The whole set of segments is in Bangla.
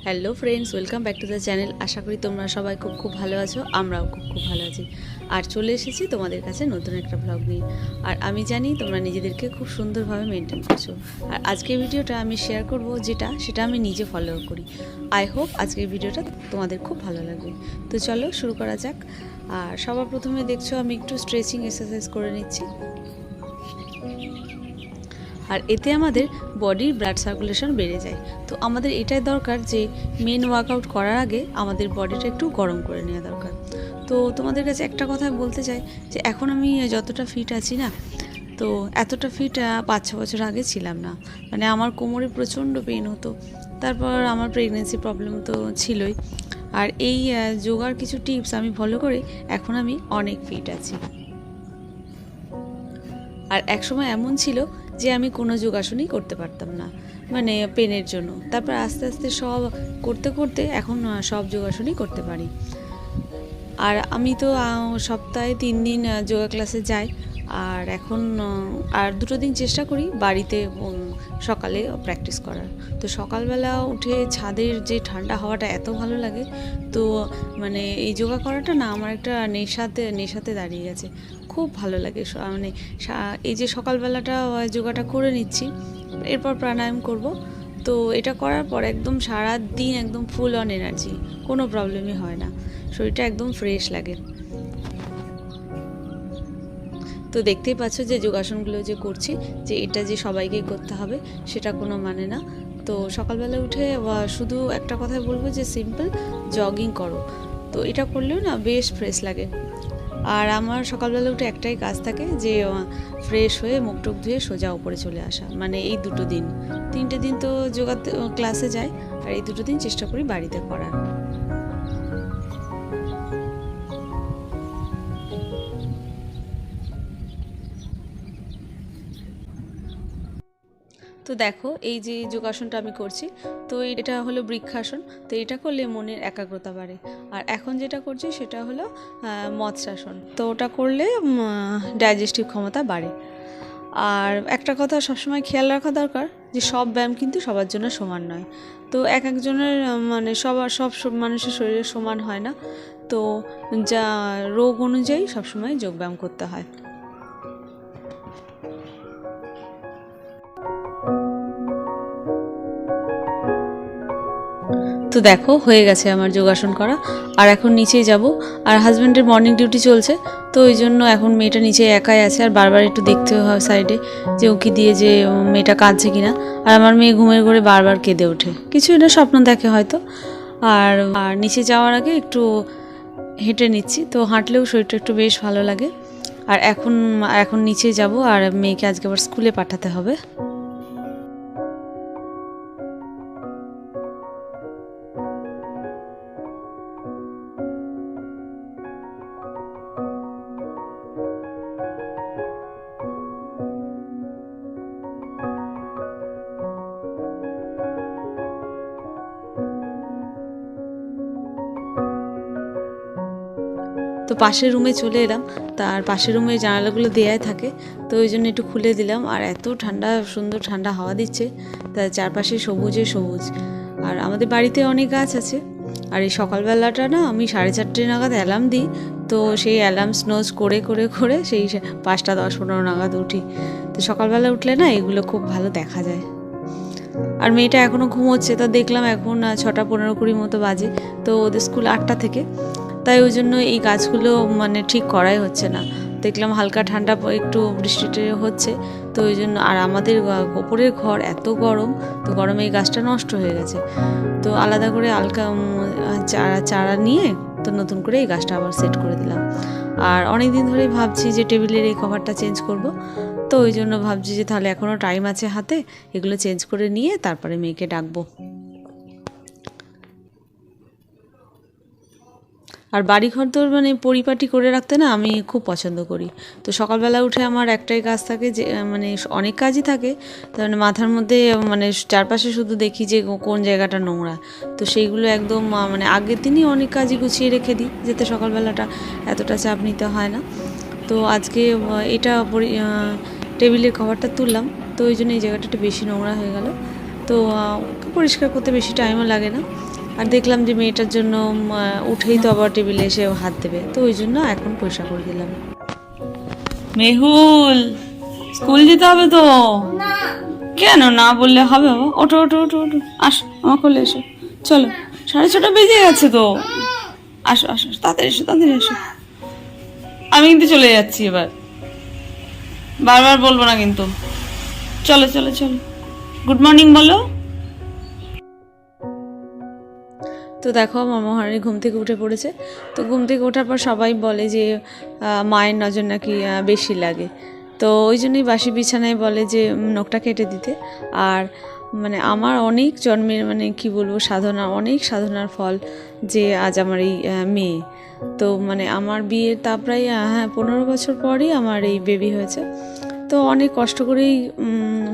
Hello friends, welcome back to the channel. আশা করি তোমরা সবাই খুব ভালো আছো। আমরাও খুব ভালো আছি। আর চলে এসেছি তোমাদের কাছে নতুন একটা ব্লগ নিয়ে। আর আমি জানি তোমরা নিজেদেরকে খুব সুন্দরভাবে মেনটেন করছো। আর আজকের ভিডিওটা আমি শেয়ার করব সেটা আমি নিজে ফলো করি। আই হোপ আজকের ভিডিওটা তোমাদের খুব ভালো লাগবে। তো চলো শুরু করা যাক। আর সবার প্রথমে দেখছো আমি একটু স্ট্রেচিং এক্সারসাইজ করে নিচ্ছি। আর এতে আমাদের বডির ব্লাড সার্কুলেশন বেড়ে যায়। তো আমাদের এটাই দরকার যে মেন ওয়ার্কআউট করার আগে আমাদের বডিটা একটু গরম করে নেওয়া দরকার। তো তোমাদের কাছে একটা কথা বলতে চাই যে এখন আমি যতটা ফিট আছি না, তো এতটা ফিট 5-6 বছর আগে ছিলাম না। মানে আমার কোমরে প্রচণ্ড পেন হতো। তারপর আমার প্রেগনেন্সি প্রবলেম তো ছিলই। আর এই যোগার কিছু টিপস আমি ফলো করে এখন আমি অনেক ফিট আছি। আর একসময় এমন ছিল যে আমি কোনো যোগাসনই করতে পারতাম না, মানে পেনের জন্য। তারপর আস্তে আস্তে সব করতে করতে এখন সব যোগাসনই করতে পারি। আর আমি তো সপ্তাহে 3 দিন যোগা ক্লাসে যাই। আর এখন আর 2 দিন চেষ্টা করি বাড়িতে সকালে প্র্যাকটিস করার। তো সকালবেলা উঠে ছাদের যে ঠান্ডা হাওয়াটা এত ভালো লাগে। তো মানে এই যোগা করাটা না আমার একটা নেশাতে দাঁড়িয়ে গেছে। খুব ভালো লাগে। মানে এই যে সকালবেলাটা যোগাটা করে নিচ্ছি, এরপর প্রাণায়াম করব। তো এটা করার পর একদম সারা দিন একদম ফুল অন এনার্জি, কোনো প্রবলেমই হয় না, শরীরটা একদম ফ্রেশ লাগে। তো দেখতেই পাচ্ছ যে যোগাসনগুলো যে করছি, যে এটা যে সবাইকেই করতে হবে সেটা কোনো মানে না। তো সকালবেলা উঠে শুধু একটা কথাই বলবো যে সিম্পল জগিং করো। তো এটা করলেও না বেশ ফ্রেশ লাগে। আর আমার সকালবেলা উঠে একটাই কাজ থাকে যে ফ্রেশ হয়ে মুখ টুক ধুয়ে সোজা উপরে চলে আসা। মানে এই 2 দিন, 3টে দিন তো যোগা ক্লাসে যাই, আর এই 2 দিন চেষ্টা করি বাড়িতে করার। তো দেখো এই যে যোগাসনটা আমি করছি, তো এটা হলো বৃক্ষাসন। তো এটা করলে মনের একাগ্রতা বাড়ে। আর এখন যেটা করছি সেটা হলো মৎস্যাসন। তো ওটা করলে ডাইজেস্টিভ ক্ষমতা বাড়ে। আর একটা কথা সবসময় খেয়াল রাখা দরকার যে সব ব্যায়াম কিন্তু সবার জন্য সমান নয়। তো একজনের মানে সব মানুষের শরীরে সমান হয় না। তো যা রোগ অনুযায়ী সবসময় যোগব্যায়াম করতে হয়। তো দেখো হয়ে গেছে আমার যোগাসন করা। আর এখন নিচেই যাব। আর হাজব্যান্ডের মর্নিং ডিউটি চলছে, তো ওই জন্য এখন মেয়েটা নিচে একাই আছে। আর বারবার একটু দেখতে হয় সাইডে যে ওকে দিয়ে যে মেয়েটা কাঁদছে কিনা। আর আমার মেয়ে ঘুমের ঘরে বারবার কেঁদে ওঠে, কিছু এটা স্বপ্ন দেখে হয়তো। আর নিচে যাওয়ার আগে একটু হেঁটে নিচ্ছি। তো হাঁটলেও শরীরটা একটু বেশ ভালো লাগে। আর এখন নিচে যাব। আর মেয়েকে আজকে আবার স্কুলে পাঠাতে হবে। তো পাশের রুমে চলে এলাম। তার পাশের রুমে জানালাগুলো দেয়াই থাকে, তো ওই জন্য একটু খুলে দিলাম। আর এত ঠান্ডা, সুন্দর ঠান্ডা হাওয়া দিচ্ছে। তার চারপাশে সবুজে সবুজ। আর আমাদের বাড়িতে অনেক গাছ আছে। আর এই সকালবেলাটা না আমি 4:30 নাগাদ অ্যালার্ম দিই। তো সেই অ্যালার্ম স্নোজ করে করে করে সেই 5টা 10-15 নাগাদ উঠি। তো সকালবেলা উঠলে না এগুলো খুব ভালো দেখা যায়। আর মেয়েটা এখনও ঘুমোচ্ছে। তো দেখলাম এখন 6টা 15-20 মতো বাজে। তো ওদের স্কুল 8টা থেকে। তাই ওই জন্য এই গাছগুলো মানে ঠিক করাই হচ্ছে না। দেখলাম হালকা ঠান্ডা একটু বৃষ্টিতে হচ্ছে, তো ওই জন্য। আর আমাদের ওপরের ঘর এত গরম, তো গরমে এই গাছটা নষ্ট হয়ে গেছে। তো আলাদা করে হালকা চারা নিয়ে তো নতুন করে এই গাছটা আবার সেট করে দিলাম। আর অনেক দিন ধরেই ভাবছি যে টেবিলের এই কভারটা চেঞ্জ করব। তো ওই জন্য ভাবছি যে তাহলে এখনও টাইম আছে হাতে, এগুলো চেঞ্জ করে নিয়ে তারপরে মেয়েকে ডাকবো। আর বাড়িঘর তো মানে পরিপাটি করে রাখতে না আমি খুব পছন্দ করি। তো সকালবেলা উঠে আমার একটাই কাজ থাকে যে মানে অনেক কাজই থাকে, তার মানে মাথার মধ্যে মানে চারপাশে শুধু দেখি যে কোন জায়গাটা নোংরা। তো সেইগুলো একদম মানে আগের দিনই অনেক কাজই গুছিয়ে রেখে দিই, যাতে সকালবেলাটা এতটা চাপ নিতে হয় না। তো আজকে এটা টেবিলের কভারটা তুললাম, তো ওই জন্য এই জায়গাটা একটু বেশি নোংরা হয়ে গেল। তো পরিষ্কার করতে বেশি টাইমও লাগে না। আর দেখলাম যে মেয়েটার জন্য উঠেই তো আবার টেবিলে এসে হাত দেবে, তো ওই জন্য এখন পরিষ্কার করে দিলাম। মেহুল, স্কুল যেতে হবে তো? কেন না বললে হবে? ওঠো ওঠো ওঠো ওঠো, আস আমার কোলে এসো, চলো 6:30 বেজে গেছে তো, আসো আসো তাড়াতাড়ি এসো তাড়াতাড়ি এসো। আমি কিন্তু চলে যাচ্ছি এবার, বারবার বলবো না কিন্তু। চলো চলো চলো, গুড মর্নিং বলো। তো দেখো আমার মহারানী ঘুম থেকে উঠে পড়েছে। তো ঘুম থেকে ওঠার পর সবাই বলে যে মায়ের নজর নাকি বেশি লাগে, তো ওই জন্যই বাসি বিছানায় বলে যে নখটা কেটে দিতে। আর মানে আমার অনেক জন্মের মানে কি বলবো সাধনা, অনেক সাধনার ফল যে আজ আমার এই মেয়ে। তো মানে আমার বিয়ের তা প্রায় 15 বছর পরই আমার এই বেবি হয়েছে। তো অনেক কষ্ট করেই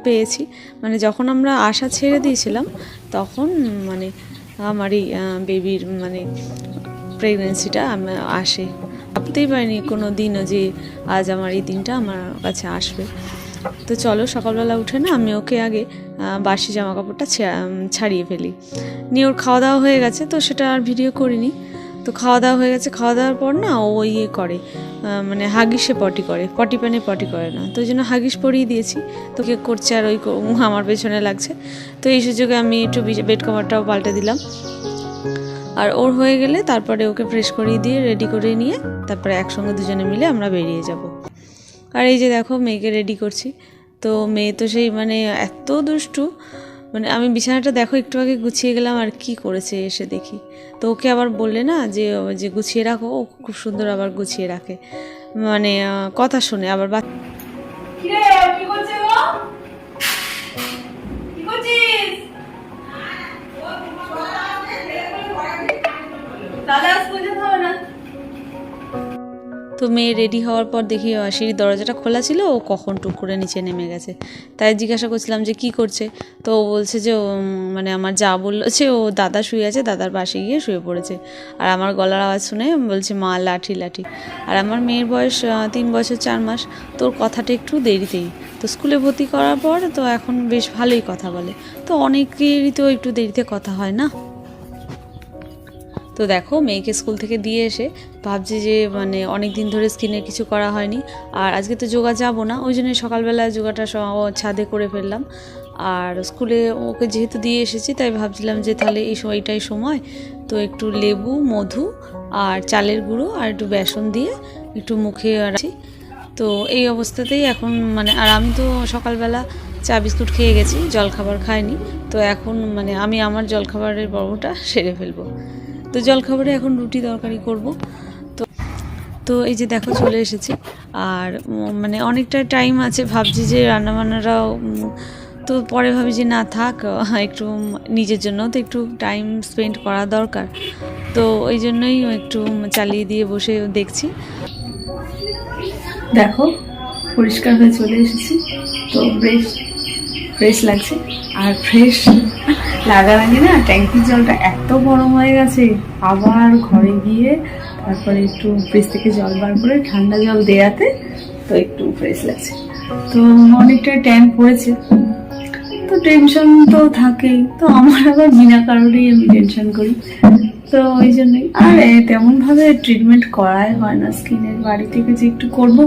পেয়েছি। মানে যখন আমরা আশা ছেড়ে দিয়েছিলাম তখন মানে আমার এই বেবির মানে প্রেগনেন্সিটা আসে। ভাবতেই পারিনি কোনো দিনও যে আজ আমার এই দিনটা আমার কাছে আসবে। তো চলো সকালবেলা উঠে না আমি ওকে আগে বাসি জামা কাপড়টা ছাড়িয়ে ফেলি, নিয়ে ওর খাওয়া দাওয়া হয়ে গেছে, তো সেটা আর ভিডিও করিনি। তো খাওয়া দাওয়া হয়ে গেছে, খাওয়া দাওয়ার পর না ও ইয়ে করে মানে হাগিসে পটি করে, পটি প্যানে পটি করে না, তো ওই জন্য হাগিস পরিয়ে দিয়েছি। তো কে করছে আর ওই আমার পেছনে লাগছে। তো এই সুযোগে আমি একটু বেড কভারটাও পাল্টে দিলাম। আর ওর হয়ে গেলে তারপরে ওকে ফ্রেশ করিয়ে দিয়ে রেডি করে নিয়ে তারপরে একসঙ্গে দুজনে মিলে আমরা বেরিয়ে যাব। আর এই যে দেখো মেয়েকে রেডি করছি। তো মেয়ে তো সেই মানে এত দুষ্টু, মানে আমি বিছানাটা দেখো একটু আগে গুছিয়ে গেলাম আর কি করেছে এসে দেখি। তো ওকে আবার বললে না যে যে গুছিয়ে রাখো, ও খুব সুন্দর আবার গুছিয়ে রাখে, মানে কথা শুনে আবার তো মেয়ে রেডি হওয়ার পর দেখি সিঁড়ির দরজাটা খোলা ছিল, ও কখন টুক করে নিচে নেমে গেছে। তাই জিজ্ঞাসা করছিলাম যে কি করছে, তো ও বলছে যে মানে আমার যা বললো যে ও দাদা শুয়ে আছে, দাদার পাশে গিয়ে শুয়ে পড়েছে। আর আমার গলার আওয়াজ শুনে বলছে মা লাঠি লাঠি। আর আমার মেয়ের বয়স 3 বছর 4 মাস, তোর কথাটা একটু দেরিতেই, তো স্কুলে ভর্তি করার পর তো এখন বেশ ভালোই কথা বলে। তো অনেকেরই তো একটু দেরিতে কথা হয় না। তো দেখো মেয়েকে স্কুল থেকে দিয়ে এসে ভাবছি যে মানে অনেক দিন ধরে স্কিনের কিছু করা হয়নি, আর আজকে তো যোগা যাবো না, ওই জন্য সকালবেলা যোগাটা ছাদে করে ফেললাম। আর স্কুলে ওকে যেহেতু দিয়ে এসেছি তাই ভাবছিলাম যে তাহলে এইটাই সময়, তো একটু লেবু, মধু আর চালের গুঁড়ো আর একটু বেসন দিয়ে একটু মুখে রাখছি। তো এই অবস্থাতেই এখন মানে, আর আমি তো সকালবেলা চা বিস্কুট খেয়ে গেছি, জলখাবার খাইনি। তো এখন মানে আমি আমার জলখাবারের পর্বটা সেরে ফেলবো। তো জলখাবারে এখন রুটি তরকারি করব। তো তো এই যে দেখো চলে এসেছি, আর মানে অনেকটা টাইম আছে, ভাবছি যে রান্নাবান্নাটাও তো পরে ভাবি যে না থাক, একটু নিজের জন্য তো একটু টাইম স্পেন্ড করা দরকার। তো ওই জন্যই একটু চালিয়ে দিয়ে বসে দেখছি। দেখো পরিষ্কার হয়ে চলে এসেছি, তো বেশ ফ্রেশ লাগছে। আর ফ্রেশ লাগার আগে না ট্যাঙ্কির জলটা এত গরম হয়ে গেছে, আবার ঘরে গিয়ে তারপরে একটু ফ্রিজ থেকে জল বার করে ঠান্ডা জল দেওয়াতে তো একটু ফ্রেশ লাগছে। তো অনেকটা ট্যান পড়েছে, তো টেনশন তো থাকেই, তো আমার আবার বিনা কারণেই আমি টেনশন করি, তো ওই জন্যই আর তেমনভাবে ট্রিটমেন্ট করাই হয় না স্কিনের। বাড়ি থেকে যে একটু করবো,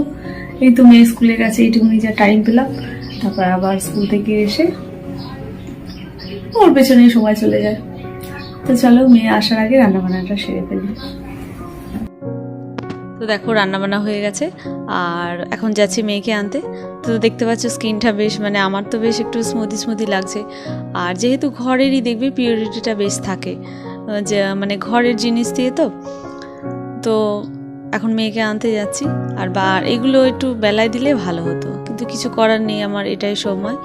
এই তো মেয়ে স্কুলে গেছে এইটুকুনি যা টাইম পেলাম, তারপর আবার স্কুল থেকে এসে ওর পেছনে সময় চলে যায়। তো চলো মেয়ে আসার আগে রান্নাবান্নাটা সেরে ফেলি। তো দেখো রান্নাবান্না হয়ে গেছে আর এখন যাচ্ছি মেয়েকে আনতে। তো দেখতে পাচ্ছ স্কিনটা বেশ মানে আমার তো বেশ একটু স্মুদি লাগছে। আর যেহেতু ঘরেরই দেখবি পিওরিটিটা বেশ থাকে, যে মানে ঘরের জিনিস দিয়ে তো এখন মেয়েকে আনতে যাচ্ছি। আর এগুলো একটু বেলায় দিলে ভালো হতো, কিন্তু কিছু করার নেই, আমার এটাই সময়।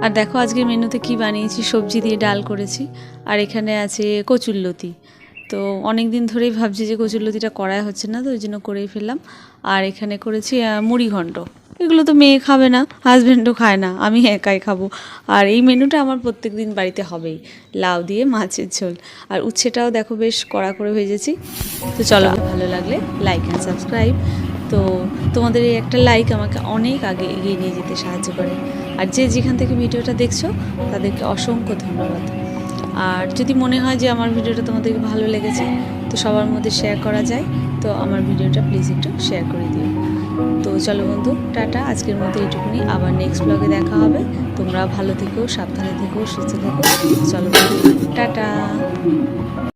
আর দেখো আজকে মেনুতে কি বানিয়েছি, সবজি দিয়ে ডাল করেছি, আর এখানে আছে কচুরলতি। তো অনেক দিন ধরেই ভাবছি যে কচুরলতিটা করাই হচ্ছে না, তো ওই জন্য করেই ফেললাম। আর এখানে করেছি মুড়ি ঘন্ট। এগুলো তো মেয়ে খাবে না, হাজব্যান্ডও খায় না, আমি একাই খাবো। আর এই মেনুটা আমার প্রত্যেক দিন বাড়িতে হবেই, লাউ দিয়ে মাছের ঝোল। আর উচ্ছেটাও দেখো বেশ কড়া করে ভেজেছি। তো চলো, ভালো লাগলে লাইক অ্যান্ড সাবস্ক্রাইব। তো তোমাদের এই একটা লাইক আমাকে অনেক আগে এগিয়ে নিয়ে যেতে সাহায্য করে। আর যে যেখান থেকে ভিডিওটা দেখছো তাদেরকে অসংখ্য ধন্যবাদ। আর যদি মনে হয় যে আমার ভিডিওটা তোমাদেরকে ভালো লেগেছে, তো সবার মধ্যে শেয়ার করা যায়, তো আমার ভিডিওটা প্লিজ একটু শেয়ার করে দিও। তো চলো বন্ধু, টাটা, আজকের মতো এইটুকুনি। আবার নেক্সট ব্লগে দেখা হবে। তোমরা ভালো থেকো, সাবধানে থেকো, সুস্থ থেকো। চলো বন্ধু, টাটা।